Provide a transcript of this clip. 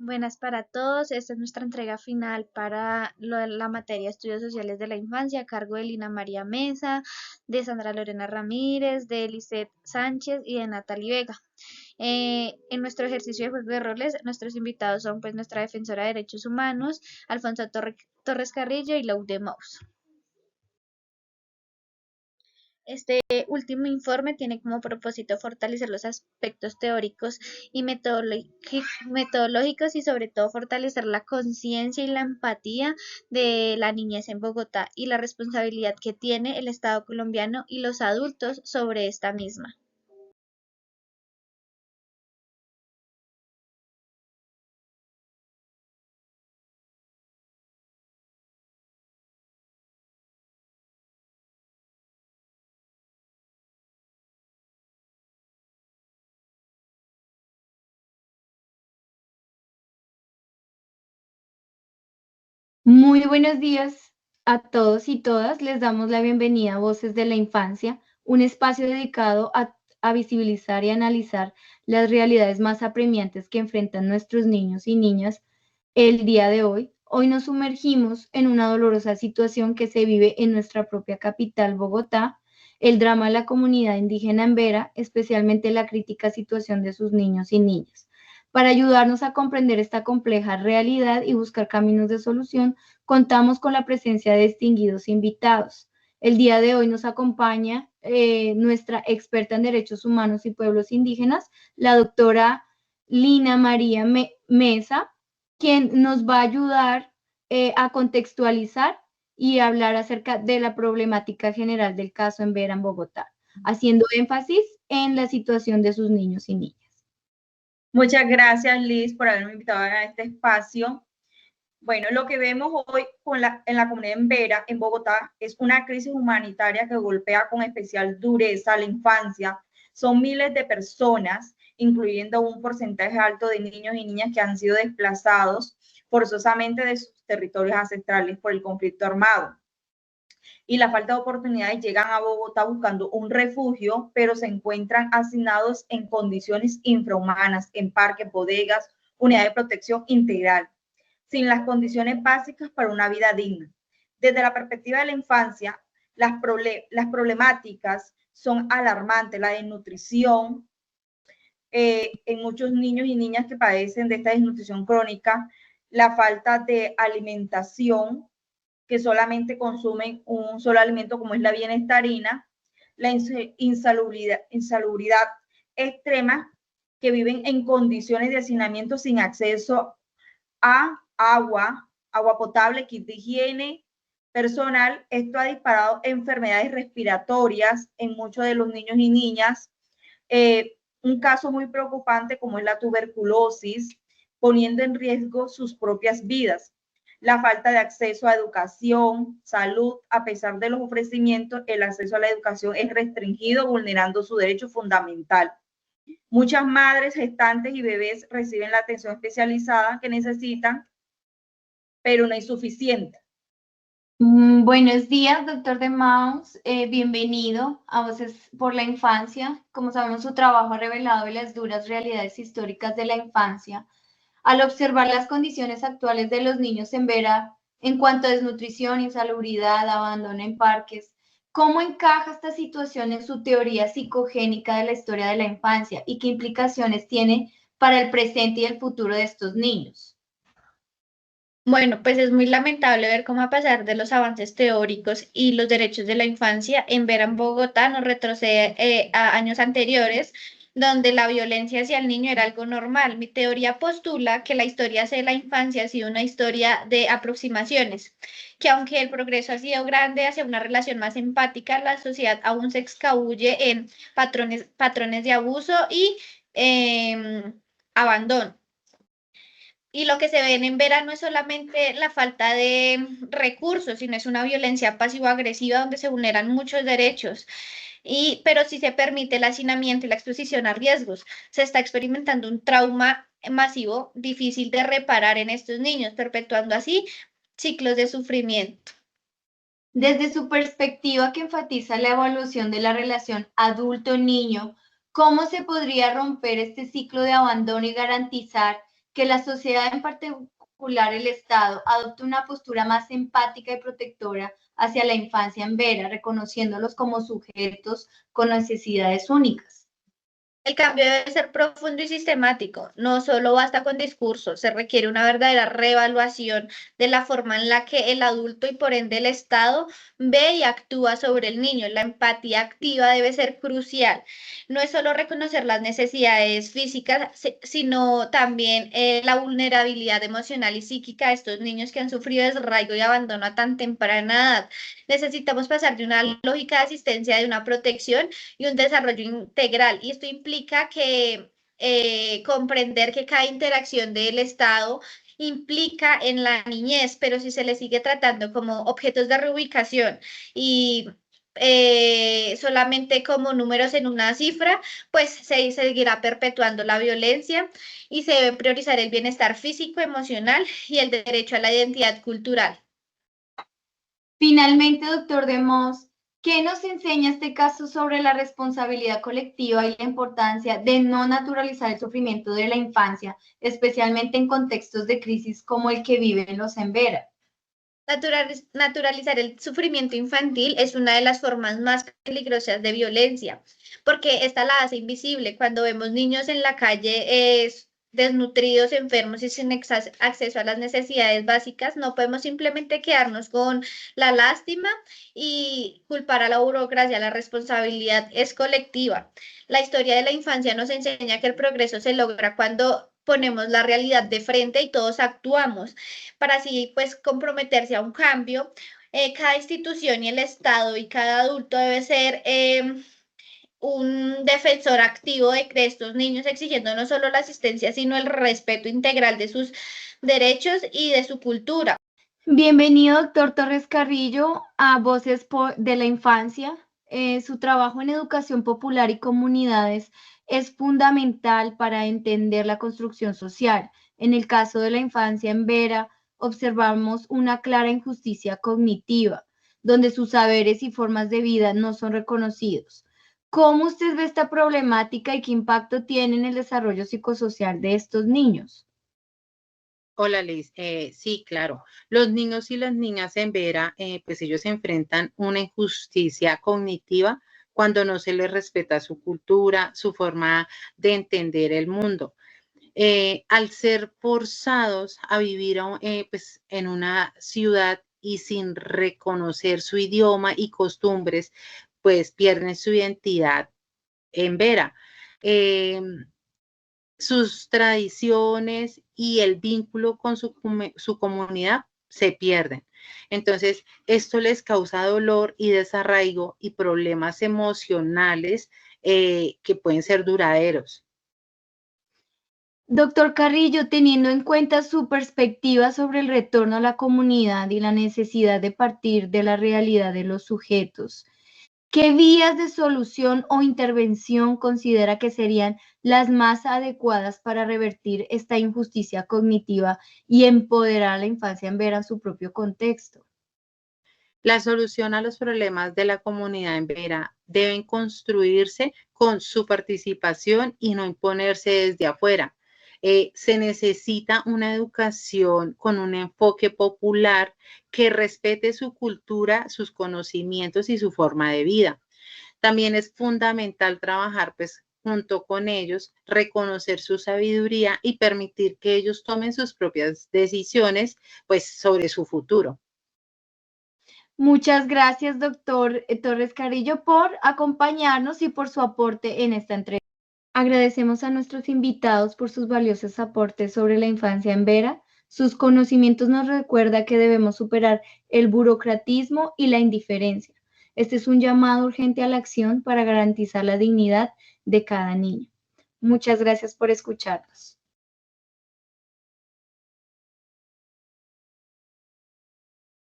Buenas para todos. Esta es nuestra entrega final para la materia Estudios Sociales de la Infancia a cargo de Lina María Mesa, de Sandra Lorena Ramírez, de Lisette Sánchez y de Natalie Vega. En nuestro ejercicio de juego de roles, nuestros invitados son pues nuestra defensora de derechos humanos, Alfonso Torres Carrillo y Laude Maus. Este último informe tiene como propósito fortalecer los aspectos teóricos y metodológicos y sobre todo fortalecer la conciencia y la empatía de la niñez en Bogotá y la responsabilidad que tiene el Estado colombiano y los adultos sobre esta misma. Muy buenos días a todos y todas. Les damos la bienvenida a Voces de la Infancia, un espacio dedicado a visibilizar y analizar las realidades más apremiantes que enfrentan nuestros niños y niñas el día de hoy. Hoy nos sumergimos en una dolorosa situación que se vive en nuestra propia capital, Bogotá, el drama de la comunidad indígena en Vera, especialmente la crítica situación de sus niños y niñas. Para ayudarnos a comprender esta compleja realidad y buscar caminos de solución, contamos con la presencia de distinguidos invitados. El día de hoy nos acompaña nuestra experta en derechos humanos y pueblos indígenas, la doctora Lina María Mesa, quien nos va a ayudar a contextualizar y hablar acerca de la problemática general del caso en Vera, en Bogotá, haciendo énfasis en la situación de sus niños y niñas. Muchas gracias, Liz, por haberme invitado a este espacio. Bueno, lo que vemos hoy en la comunidad en Vera, en Bogotá, es una crisis humanitaria que golpea con especial dureza a la infancia. Son miles de personas, incluyendo un porcentaje alto de niños y niñas que han sido desplazados forzosamente de sus territorios ancestrales por el conflicto armado. Y la falta de oportunidades llegan a Bogotá buscando un refugio, pero se encuentran asignados en condiciones infrahumanas, en parques, bodegas, unidades de protección integral, sin las condiciones básicas para una vida digna. Desde la perspectiva de la infancia, las problemáticas son alarmantes, la desnutrición, en muchos niños y niñas que padecen de esta desnutrición crónica, la falta de alimentación, que solamente consumen un solo alimento como es la bienestarina, la insalubridad extrema, que viven en condiciones de hacinamiento sin acceso a agua potable, kit de higiene personal. Esto ha disparado enfermedades respiratorias en muchos de los niños y niñas. Un caso muy preocupante como es la tuberculosis, poniendo en riesgo sus propias vidas. La falta de acceso a educación, salud, a pesar de los ofrecimientos, el acceso a la educación es restringido, vulnerando su derecho fundamental. Muchas madres, gestantes y bebés reciben la atención especializada que necesitan, pero no es suficiente. Buenos días, doctor de Maus. Bienvenido a Voces por la Infancia. Como sabemos, su trabajo ha revelado las duras realidades históricas de la infancia. Al observar las condiciones actuales de los niños en Vera en cuanto a desnutrición, insalubridad, abandono en parques, ¿cómo encaja esta situación en su teoría psicogénica de la historia de la infancia y qué implicaciones tiene para el presente y el futuro de estos niños? Bueno, pues es muy lamentable ver cómo a pesar de los avances teóricos y los derechos de la infancia, en Vera en Bogotá nos retrocede a años anteriores, donde la violencia hacia el niño era algo normal. Mi teoría postula que la historia de la infancia ha sido una historia de aproximaciones, que aunque el progreso ha sido grande hacia una relación más empática, la sociedad aún se escabulle en patrones de abuso y abandono. Y lo que se ve en Vera no es solamente la falta de recursos, sino es una violencia pasivo-agresiva donde se vulneran muchos derechos. Pero si se permite el hacinamiento y la exposición a riesgos, se está experimentando un trauma masivo difícil de reparar en estos niños, perpetuando así ciclos de sufrimiento. Desde su perspectiva que enfatiza la evolución de la relación adulto-niño, ¿cómo se podría romper este ciclo de abandono y garantizar que la sociedad, en particular el Estado, adopte una postura más empática y protectora hacia la infancia en Vera, reconociéndolos como sujetos con necesidades únicas. El cambio debe ser profundo y sistemático. No solo basta con discursos, se requiere una verdadera reevaluación de la forma en la que el adulto y por ende el Estado ve y actúa sobre el niño. La empatía activa debe ser crucial. No es solo reconocer las necesidades físicas, sino también la vulnerabilidad emocional y psíquica de estos niños que han sufrido desarraigo y abandono a tan temprana edad. Necesitamos pasar de una lógica de asistencia, de una protección y un desarrollo integral. Y esto implica que comprender que cada interacción del Estado implica en la niñez, pero si se le sigue tratando como objetos de reubicación y solamente como números en una cifra, pues se seguirá perpetuando la violencia y se debe priorizar el bienestar físico, emocional y el derecho a la identidad cultural. Finalmente, doctor Demos, ¿qué nos enseña este caso sobre la responsabilidad colectiva y la importancia de no naturalizar el sufrimiento de la infancia, especialmente en contextos de crisis como el que viven los Embera? Naturalizar el sufrimiento infantil es una de las formas más peligrosas de violencia, porque esta la hace invisible. Cuando vemos niños en la calle desnutridos, enfermos y sin acceso a las necesidades básicas, no podemos simplemente quedarnos con la lástima y culpar a la burocracia. La responsabilidad es colectiva. La historia de la infancia nos enseña que el progreso se logra cuando ponemos la realidad de frente y todos actuamos para así pues comprometerse a un cambio. Cada institución y el Estado y cada adulto debe ser un defensor activo de estos niños, exigiendo no solo la asistencia, sino el respeto integral de sus derechos y de su cultura. Bienvenido, doctor Torres Carrillo, a Voces de la Infancia. Su trabajo en educación popular y comunidades es fundamental para entender la construcción social. En el caso de la infancia en Vera, observamos una clara injusticia cognitiva, donde sus saberes y formas de vida no son reconocidos. ¿Cómo usted ve esta problemática y qué impacto tiene en el desarrollo psicosocial de estos niños? Hola Liz, sí, claro. Los niños y las niñas en Vera, pues ellos enfrentan una injusticia cognitiva cuando no se les respeta su cultura, su forma de entender el mundo. Al ser forzados a vivir pues, en una ciudad y sin reconocer su idioma y costumbres, pues pierden su identidad en Vera. Eh, Sus tradiciones y el vínculo con su comunidad se pierden. Entonces, esto les causa dolor y desarraigo y problemas emocionales que pueden ser duraderos. Doctor Carrillo, teniendo en cuenta su perspectiva sobre el retorno a la comunidad y la necesidad de partir de la realidad de los sujetos, ¿qué vías de solución o intervención considera que serían las más adecuadas para revertir esta injusticia cognitiva y empoderar a la infancia en ver a su propio contexto? La solución a los problemas de la comunidad en Vera deben construirse con su participación y no imponerse desde afuera. Se necesita una educación con un enfoque popular que respete su cultura, sus conocimientos y su forma de vida. También es fundamental trabajar pues junto con ellos, reconocer su sabiduría y permitir que ellos tomen sus propias decisiones pues sobre su futuro. Muchas gracias, doctor Torres Carrillo, por acompañarnos y por su aporte en esta entrevista. Agradecemos a nuestros invitados por sus valiosos aportes sobre la infancia en Vera. Sus conocimientos nos recuerdan que debemos superar el burocratismo y la indiferencia. Este es un llamado urgente a la acción para garantizar la dignidad de cada niño. Muchas gracias por escucharnos.